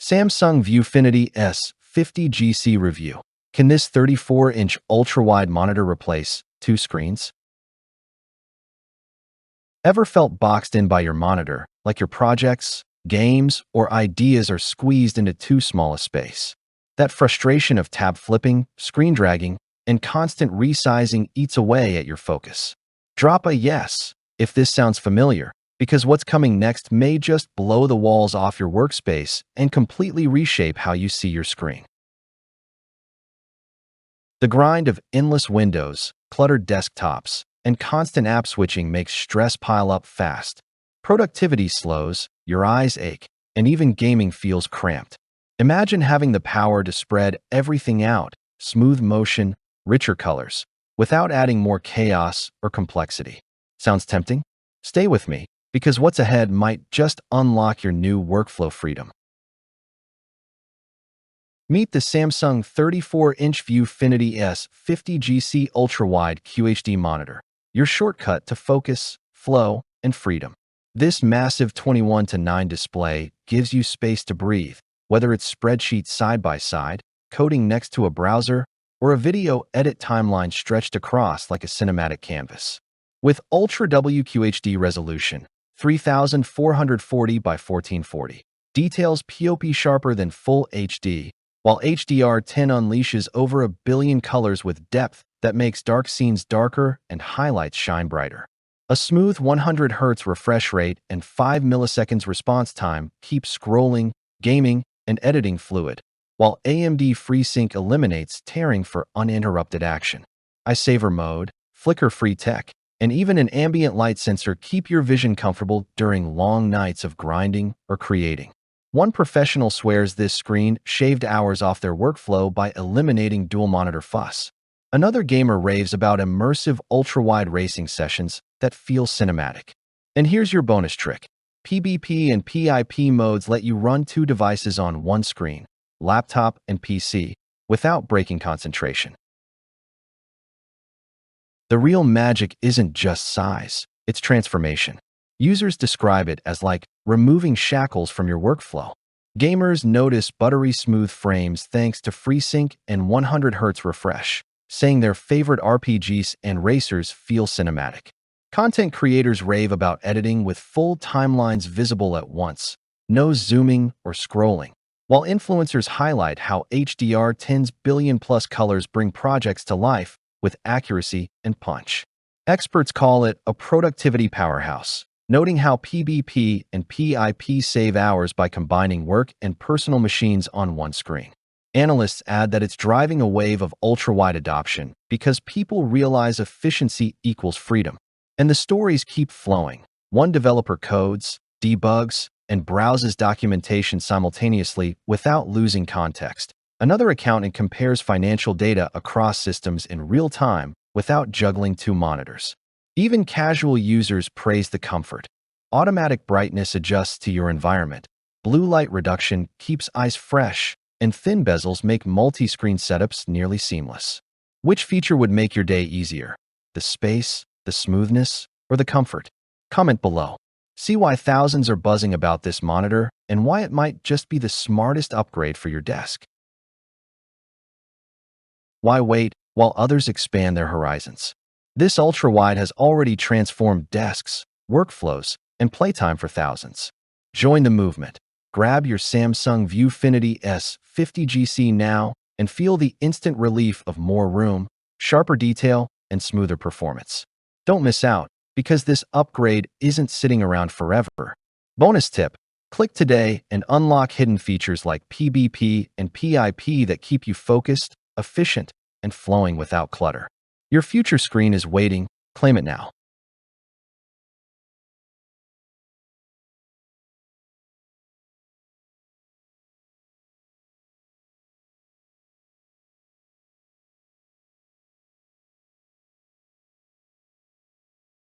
Samsung ViewFinity S50GC review. Can this 34-inch ultra-wide monitor replace two screens? Ever felt boxed in by your monitor, like your projects, games, or ideas are squeezed into too small a space? That frustration of tab flipping, screen dragging, and constant resizing eats away at your focus. Drop a yes if this sounds familiar, because what's coming next may just blow the walls off your workspace and completely reshape how you see your screen. The grind of endless windows, cluttered desktops, and constant app switching makes stress pile up fast. Productivity slows, your eyes ache, and even gaming feels cramped. Imagine having the power to spread everything out, smooth motion, richer colors, without adding more chaos or complexity. Sounds tempting? Stay with me, because what's ahead might just unlock your new workflow freedom. Meet the Samsung 34-inch ViewFinity S50GC Ultra-Wide QHD monitor, your shortcut to focus, flow, and freedom. This massive 21:9 display gives you space to breathe, whether it's spreadsheets side by side, coding next to a browser, or a video edit timeline stretched across like a cinematic canvas. With Ultra-WQHD resolution, 3440 by 1440, details POP sharper than full HD, while HDR10 unleashes over 1 billion colors with depth that makes dark scenes darker and highlights shine brighter. A smooth 100 Hz refresh rate and 5 milliseconds response time keep scrolling, gaming, and editing fluid, while AMD FreeSync eliminates tearing for uninterrupted action. iSaver mode, flicker-free tech, and even an ambient light sensor keep your vision comfortable during long nights of grinding or creating. One professional swears this screen shaved hours off their workflow by eliminating dual monitor fuss. Another gamer raves about immersive ultra-wide racing sessions that feel cinematic. And here's your bonus trick. PBP and PIP modes let you run two devices on one screen, laptop and PC, without breaking concentration. The real magic isn't just size, it's transformation. Users describe it as like removing shackles from your workflow. Gamers notice buttery smooth frames thanks to FreeSync and 100 Hz refresh, saying their favorite RPGs and racers feel cinematic. Content creators rave about editing with full timelines visible at once, no zooming or scrolling, while influencers highlight how HDR10's billion-plus colors bring projects to life with accuracy and punch. Experts call it a productivity powerhouse, noting how PBP and PIP save hours by combining work and personal machines on one screen. Analysts add that it's driving a wave of ultra-wide adoption because people realize efficiency equals freedom. And the stories keep flowing. One developer codes, debugs, and browses documentation simultaneously without losing context. Another accountant compares financial data across systems in real time without juggling two monitors. Even casual users praise the comfort. Automatic brightness adjusts to your environment. Blue light reduction keeps eyes fresh, and thin bezels make multi-screen setups nearly seamless. Which feature would make your day easier? The space, the smoothness, or the comfort? Comment below. See why thousands are buzzing about this monitor and why it might just be the smartest upgrade for your desk. Why wait while others expand their horizons? This ultra-wide has already transformed desks, workflows, and playtime for thousands. Join the movement. Grab your Samsung ViewFinity S50GC now and feel the instant relief of more room, sharper detail, and smoother performance. Don't miss out, because this upgrade isn't sitting around forever. Bonus tip: click today and unlock hidden features like PBP and PIP that keep you focused, efficient, and flowing without clutter. Your future screen is waiting. Claim it now.